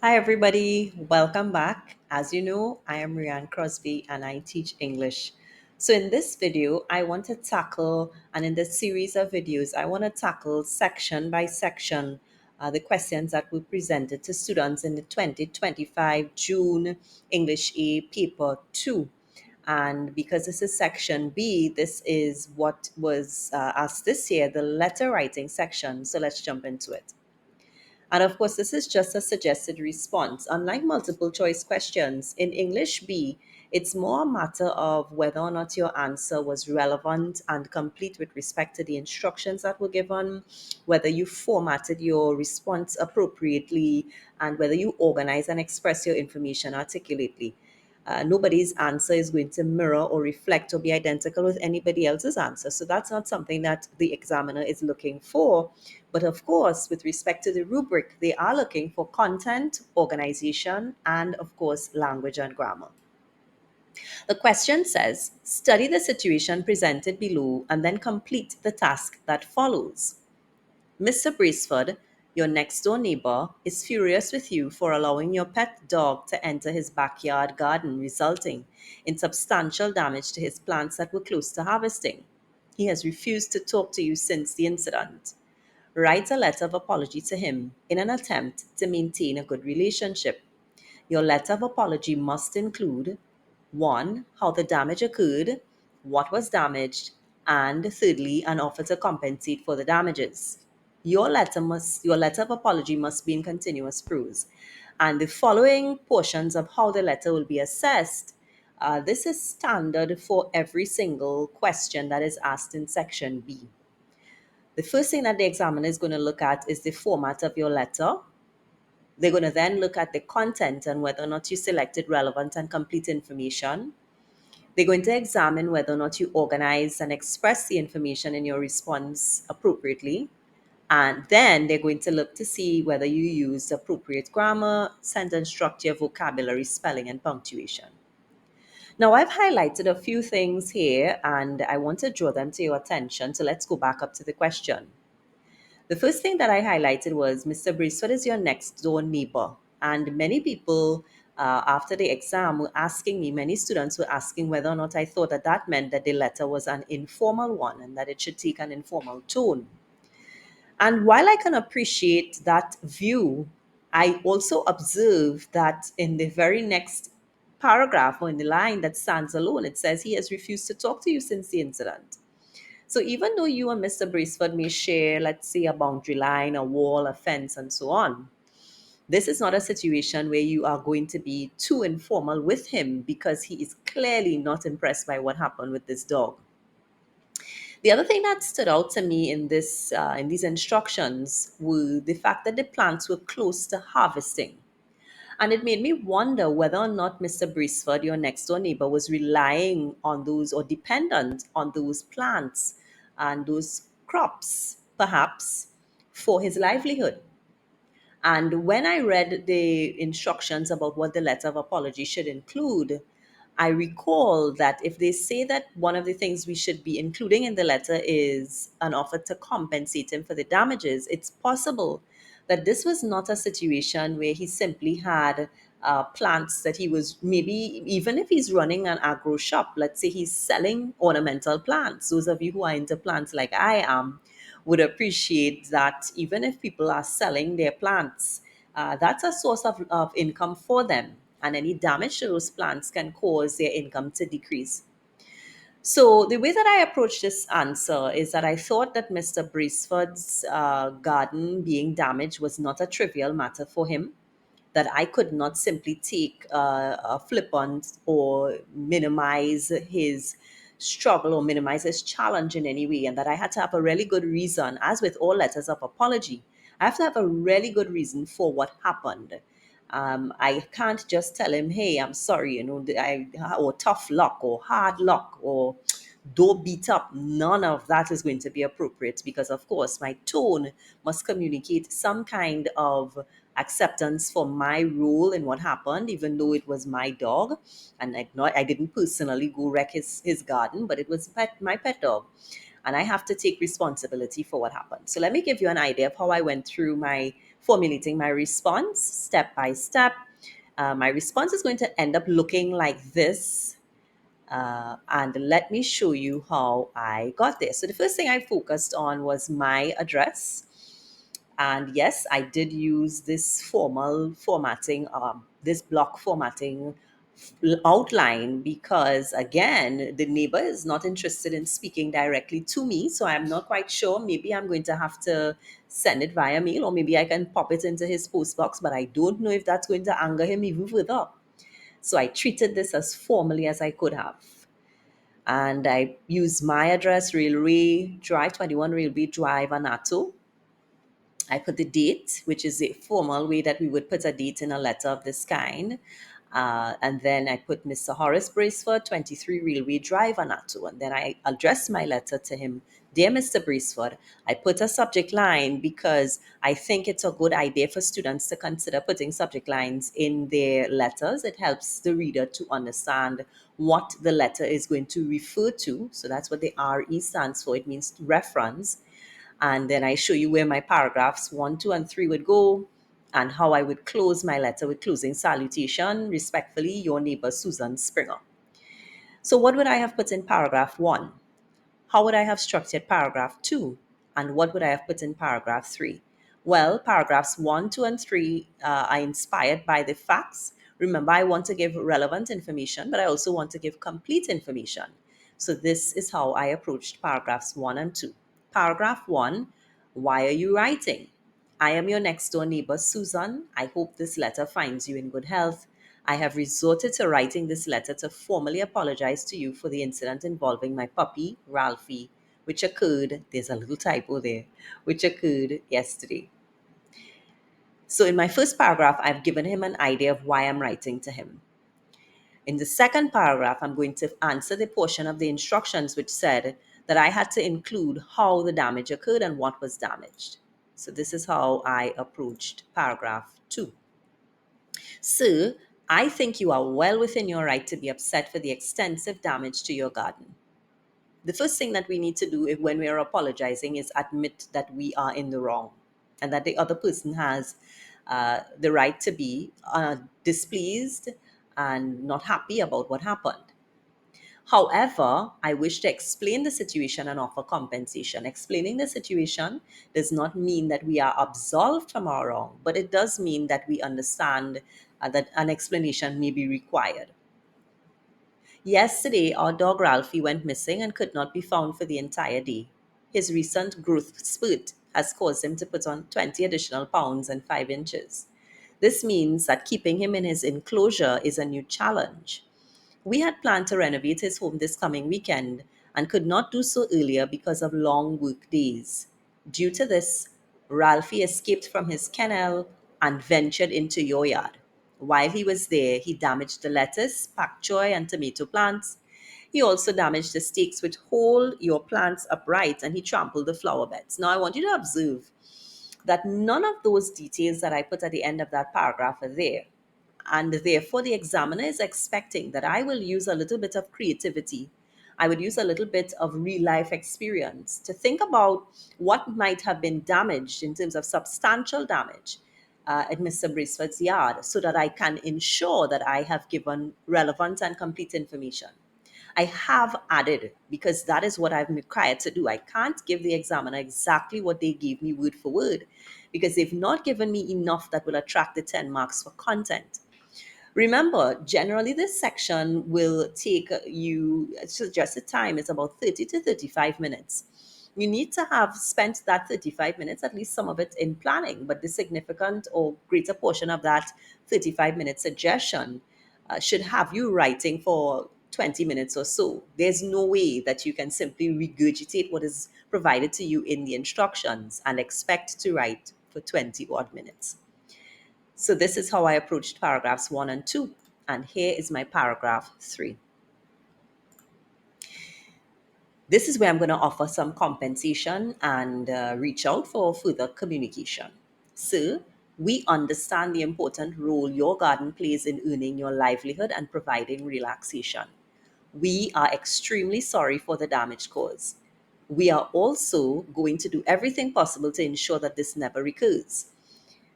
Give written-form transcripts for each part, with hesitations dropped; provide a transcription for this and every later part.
Hi, everybody. Welcome back. As you know, I am Rianne Crosby and I teach English. So, in this video, I want to tackle, and in this series of videos, I want to tackle section by section the questions that were presented to students in the 2025 June English A Paper 2. And because this is section B, this is what was asked this year, the letter writing section. So, let's jump into it. And of course, this is just a suggested response. Unlike multiple choice questions, in English B, it's more a matter of whether or not your answer was relevant and complete with respect to the instructions that were given, whether you formatted your response appropriately, and whether you organize and express your information articulately. Nobody's answer is going to mirror or reflect or be identical with anybody else's answer. So that's not something that the examiner is looking for. But of course, with respect to the rubric, they are looking for content, organization, and of course, language and grammar. The question says, study the situation presented below and then complete the task that follows. Mr. Braceford, your next door neighbor, is furious with you for allowing your pet dog to enter his backyard garden, resulting in substantial damage to his plants that were close to harvesting. He has refused to talk to you since the incident. Write a letter of apology to him in an attempt to maintain a good relationship. Your letter of apology must include 1. How the damage occurred, what was damaged, and thirdly, an offer to compensate for the damages. Your letter of apology must be in continuous prose. And the following portions of how the letter will be assessed. This is standard for every single question that is asked in section B. The first thing that the examiner is going to look at is the format of your letter. They're going to then look at the content and whether or not you selected relevant and complete information. They're going to examine whether or not you organize and express the information in your response appropriately. And then they're going to look to see whether you use appropriate grammar, sentence structure, vocabulary, spelling, and punctuation. Now, I've highlighted a few things here and I want to draw them to your attention. So let's go back up to the question. The first thing that I highlighted was Mr. Braceford is your next door neighbor. And many people, after the exam, were asking me, many students were asking whether or not I thought that that meant that the letter was an informal one and that it should take an informal tone. And while I can appreciate that view, I also observe that in the very next paragraph or in the line that stands alone, it says he has refused to talk to you since the incident. So even though you and Mr. Braceford may share, let's say, a boundary line, a wall, a fence, and so on, this is not a situation where you are going to be too informal with him because he is clearly not impressed by what happened with this dog. The other thing that stood out to me in these instructions were the fact that the plants were close to harvesting. And it made me wonder whether or not Mr. Braceford, your next door neighbor, was relying on those or dependent on those plants and those crops, perhaps, for his livelihood. And when I read the instructions about what the letter of apology should include, I recall that if they say that one of the things we should be including in the letter is an offer to compensate him for the damages, it's possible that this was not a situation where he simply had plants that he was maybe, even if he's running an agro shop, let's say he's selling ornamental plants. Those of you who are into plants like I am would appreciate that even if people are selling their plants, that's a source of income for them. And any damage to those plants can cause their income to decrease. So, the way that I approached this answer is that I thought that Mr. Braceford's garden being damaged was not a trivial matter for him, that I could not simply take a flippant or minimize his struggle or minimize his challenge in any way, and that I had to have a really good reason, as with all letters of apology. I have to have a really good reason for what happened. I can't just tell him, "Hey, I'm sorry," or tough luck, or hard luck, or don't beat up. None of that is going to be appropriate because, of course, my tone must communicate some kind of acceptance for my role in what happened, even though it was my dog. And I didn't personally go wreck his garden, but it was my pet dog. And I have to take responsibility for what happened. So let me give you an idea of how I went through my formulating my response step by step. My response is going to end up looking like this. And let me show you how I got there. So the first thing I focused on was my address. And yes, I did use this formal formatting, this block formatting outline, because again, the neighbor is not interested in speaking directly to me. So I'm not quite sure. Maybe I'm going to have to send it via mail, or maybe I can pop it into his post box, but I don't know if that's going to anger him even further. So I treated this as formally as I could have. And I used my address, Railway Drive, 21 Railway Drive, Anato. I put the date, which is a formal way that we would put a date in a letter of this kind. And then I put Mr. Horace Braceford, 23 Railway Drive, Anato. And then I addressed my letter to him. Dear Mr. Braceford, I put a subject line because I think it's a good idea for students to consider putting subject lines in their letters. It helps the reader to understand what the letter is going to refer to. So that's what the RE stands for. It means reference. And then I show you where my paragraphs 1, 2, and 3 would go, and how I would close my letter with closing salutation, respectfully, your neighbor Susan Springer. So what would I have put in paragraph 1? How would I have structured paragraph 2? And what would I have put in paragraph 3? Well, paragraphs 1, 2, and 3 are inspired by the facts. Remember, I want to give relevant information, but I also want to give complete information. So this is how I approached paragraphs 1 and 2. Paragraph 1, why are you writing? I am your next door neighbor, Susan. I hope this letter finds you in good health. I have resorted to writing this letter to formally apologize to you for the incident involving my puppy, Ralphie, which occurred, there's a little typo there, which occurred yesterday. So in my first paragraph, I've given him an idea of why I'm writing to him. In the second paragraph, I'm going to answer the portion of the instructions which said that I had to include how the damage occurred and what was damaged. So this is how I approached paragraph 2. Sir, I think you are well within your right to be upset for the extensive damage to your garden. The first thing that we need to do when we are apologizing is admit that we are in the wrong and that the other person has the right to be displeased and not happy about what happened. However, I wish to explain the situation and offer compensation. Explaining the situation does not mean that we are absolved from our wrong, but it does mean that we understand that an explanation may be required. Yesterday, our dog Ralphie went missing and could not be found for the entire day. His recent growth spurt has caused him to put on 20 additional pounds and 5 inches. This means that keeping him in his enclosure is a new challenge. We had planned to renovate his home this coming weekend and could not do so earlier because of long work days. Due to this, Ralphie escaped from his kennel and ventured into your yard. While he was there, he damaged the lettuce, pak choy, and tomato plants. He also damaged the stakes which hold your plants upright, and he trampled the flower beds. Now, I want you to observe that none of those details that I put at the end of that paragraph are there. And therefore, the examiner is expecting that I will use a little bit of creativity. I would use a little bit of real life experience to think about what might have been damaged in terms of substantial damage at Mr. Braceford's yard, so that I can ensure that I have given relevant and complete information. I have added, because that is what I'm required to do. I can't give the examiner exactly what they gave me word for word, because they've not given me enough that will attract the 10 marks for content. Remember, generally this section will take you, suggested time is about 30 to 35 minutes. You need to have spent that 35 minutes, at least some of it in planning, but the significant or greater portion of that 35-minute suggestion should have you writing for 20 minutes or so. There's no way that you can simply regurgitate what is provided to you in the instructions and expect to write for 20 odd minutes. So this is how I approached paragraphs 1 and 2. And here is my paragraph 3. This is where I'm going to offer some compensation and reach out for further communication. So, we understand the important role your garden plays in earning your livelihood and providing relaxation. We are extremely sorry for the damage caused. We are also going to do everything possible to ensure that this never recurs.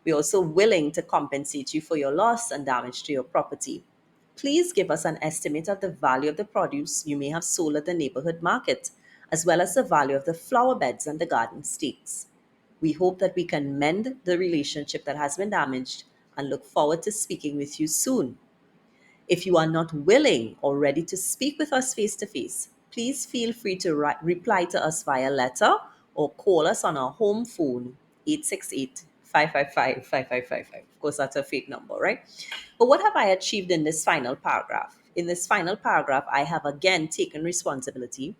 We're also willing to compensate you for your loss and damage to your property. Please give us an estimate of the value of the produce you may have sold at the neighborhood market, as well as the value of the flower beds and the garden stakes. We hope that we can mend the relationship that has been damaged and look forward to speaking with you soon. If you are not willing or ready to speak with us face to face, please feel free to reply to us via letter or call us on our home phone, 868 555 5555. Of course, that's a fake number, right? But what have I achieved in this final paragraph? In this final paragraph, I have again taken responsibility.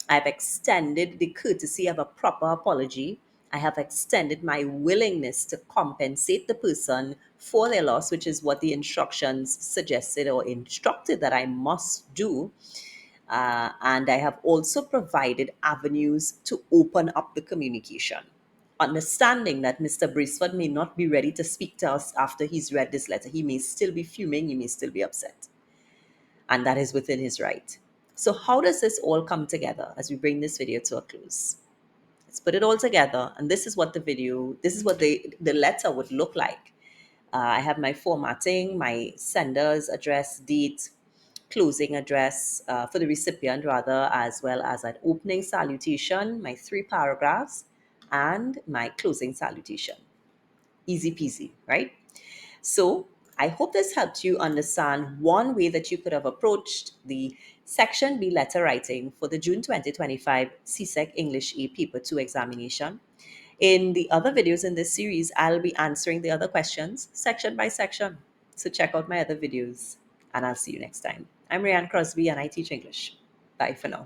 I've extended the courtesy of a proper apology. I have extended my willingness to compensate the person for their loss, which is what the instructions suggested or instructed that I must do. And I have also provided avenues to open up the communication. Understanding that Mr. Braceford may not be ready to speak to us after he's read this letter. He may still be fuming, he may still be upset, and that is within his right. So, how does this all come together as we bring this video to a close? Let's put it all together, and this is what the letter would look like. I have my formatting, my sender's address, date, closing address for the recipient, rather, as well as an opening salutation, my 3 paragraphs, and my closing salutation. Easy peasy, right? So I hope this helped you understand one way that you could have approached the Section B letter writing for the June 2025 CSEC English A Paper 2 examination. In the other videos in this series, I'll be answering the other questions section by section. So check out my other videos, and I'll see you next time. I'm Rhiann Crosby and I teach English. Bye for now.